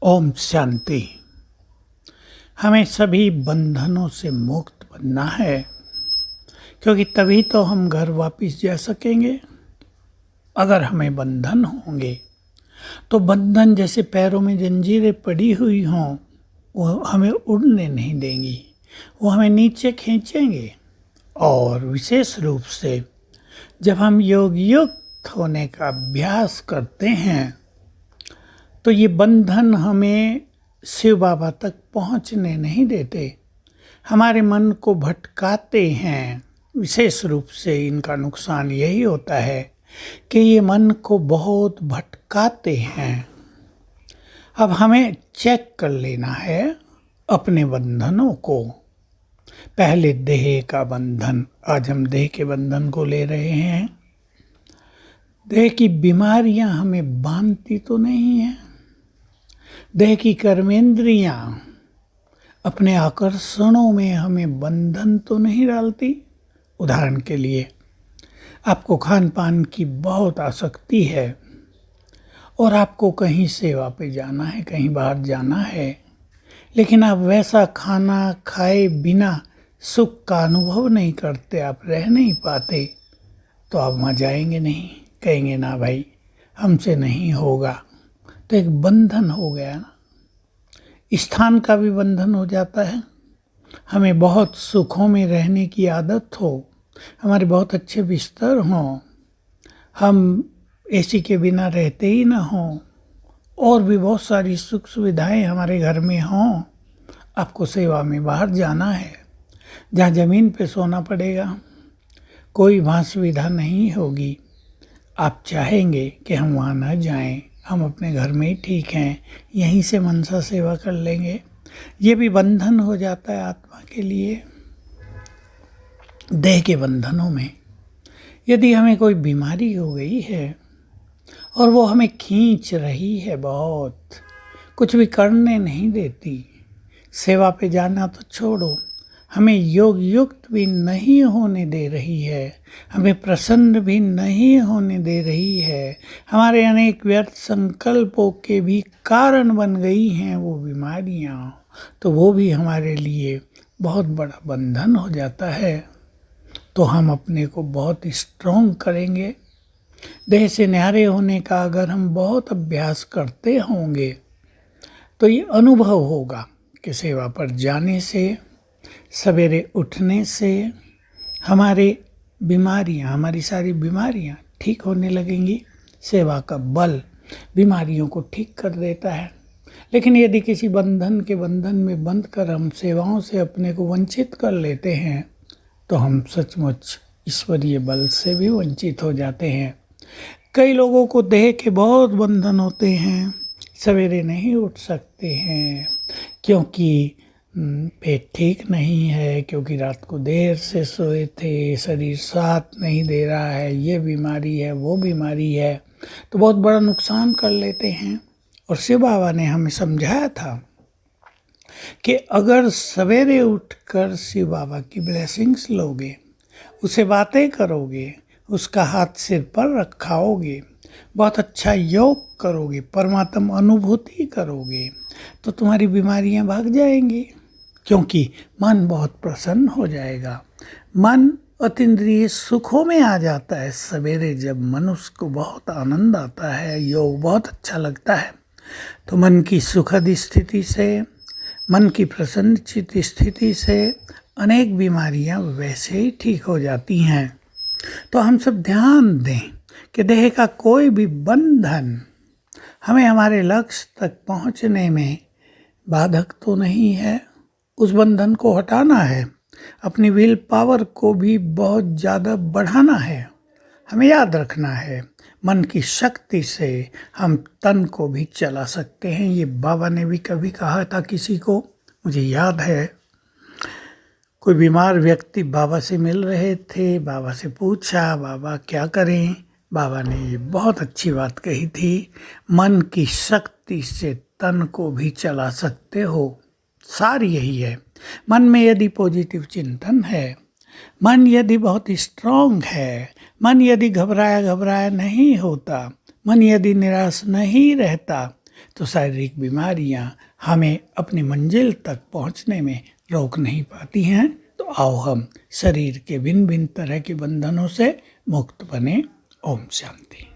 ओम शांति। हमें सभी बंधनों से मुक्त बनना है, क्योंकि तभी तो हम घर वापस जा सकेंगे। अगर हमें बंधन होंगे तो बंधन जैसे पैरों में जंजीरें पड़ी हुई हों, वो हमें उड़ने नहीं देंगी, वो हमें नीचे खींचेंगे। और विशेष रूप से जब हम योग युक्त होने का अभ्यास करते हैं तो ये बंधन हमें शिव बाबा तक पहुंचने नहीं देते, हमारे मन को भटकाते हैं। विशेष रूप से इनका नुकसान यही होता है कि ये मन को बहुत भटकाते हैं। अब हमें चेक कर लेना है अपने बंधनों को। पहले देह का बंधन, आज हम देह के बंधन को ले रहे हैं। देह की बीमारियां हमें बांधती तो नहीं है। देह की कर्मेंद्रियां अपने आकर्षणों में हमें बंधन तो नहीं डालती। उदाहरण के लिए, आपको खान पान की बहुत आसक्ति है और आपको कहीं सेवा पे जाना है, कहीं बाहर जाना है, लेकिन आप वैसा खाना खाए बिना सुख का अनुभव नहीं करते, आप रह नहीं पाते, तो आप वहाँ जाएंगे नहीं, कहेंगे ना भाई हमसे नहीं होगा। तो एक बंधन हो गया ना। स्थान का भी बंधन हो जाता है। हमें बहुत सुखों में रहने की आदत हो, हमारे बहुत अच्छे बिस्तर हों, हम एसी के बिना रहते ही ना हों, और भी बहुत सारी सुख सुविधाएं हमारे घर में हों, आपको सेवा में बाहर जाना है जहाँ ज़मीन पे सोना पड़ेगा, कोई वहाँ सुविधा नहीं होगी। आप चाहेंगे कि हम वहाँ न जाएं, हम अपने घर में ही ठीक हैं, यहीं से मनसा सेवा कर लेंगे। ये भी बंधन हो जाता है आत्मा के लिए। देह के बंधनों में यदि हमें कोई बीमारी हो गई है और वो हमें खींच रही है, बहुत कुछ भी करने नहीं देती, सेवा पे जाना तो छोड़ो, हमें योग युक्त भी नहीं होने दे रही है, हमें प्रसन्न भी नहीं होने दे रही है, हमारे अनेक व्यर्थ संकल्पों के भी कारण बन गई हैं वो बीमारियां, तो वो भी हमारे लिए बहुत बड़ा बंधन हो जाता है। तो हम अपने को बहुत स्ट्रॉन्ग करेंगे। देह से न्यारे होने का अगर हम बहुत अभ्यास करते होंगे तो ये अनुभव होगा कि सेवा पर जाने से, सवेरे उठने से हमारी सारी बीमारियां ठीक होने लगेंगी। सेवा का बल बीमारियों को ठीक कर देता है। लेकिन यदि किसी बंधन में बंध कर हम सेवाओं से अपने को वंचित कर लेते हैं तो हम सचमुच ईश्वरीय बल से भी वंचित हो जाते हैं। कई लोगों को देह के बहुत बंधन होते हैं, सवेरे नहीं उठ सकते हैं क्योंकि पेट ठीक नहीं है, क्योंकि रात को देर से सोए थे, शरीर साथ नहीं दे रहा है, ये बीमारी है, वो बीमारी है, तो बहुत बड़ा नुकसान कर लेते हैं। और शिव बाबा ने हमें समझाया था कि अगर सवेरे उठकर शिव बाबा की ब्लेसिंग्स लोगे, उसे बातें करोगे, उसका हाथ सिर पर रखाओगे, बहुत अच्छा योग करोगे, परमात्मा अनुभूति करोगे, तो तुम्हारी बीमारियां भाग जाएंगी, क्योंकि मन बहुत प्रसन्न हो जाएगा। मन अतीन्द्रिय सुखों में आ जाता है। सवेरे जब मनुष्य को बहुत आनंद आता है, योग बहुत अच्छा लगता है, तो मन की सुखद स्थिति से, मन की प्रसन्नचित स्थिति से अनेक बीमारियां वैसे ही ठीक हो जाती हैं। तो हम सब ध्यान दें कि देह का कोई भी बंधन हमें हमारे लक्ष्य तक पहुंचने में बाधक तो नहीं है। उस बंधन को हटाना है, अपनी विल पावर को भी बहुत ज़्यादा बढ़ाना है। हमें याद रखना है, मन की शक्ति से हम तन को भी चला सकते हैं। ये बाबा ने भी कभी कहा था किसी को, मुझे याद है, कोई बीमार व्यक्ति बाबा से मिल रहे थे, बाबा से पूछा बाबा क्या करें। बाबा ने ये बहुत अच्छी बात कही थी, मन की शक्ति से तन को भी चला सकते हो। सार यही है, मन में यदि पॉजिटिव चिंतन है, मन यदि बहुत स्ट्रांग है, मन यदि घबराया नहीं होता, मन यदि निराश नहीं रहता, तो शारीरिक बीमारियां हमें अपनी मंजिल तक पहुंचने में रोक नहीं पाती हैं। तो आओ हम शरीर के भिन्न भिन्न तरह के बंधनों से मुक्त बने। ओम शांति।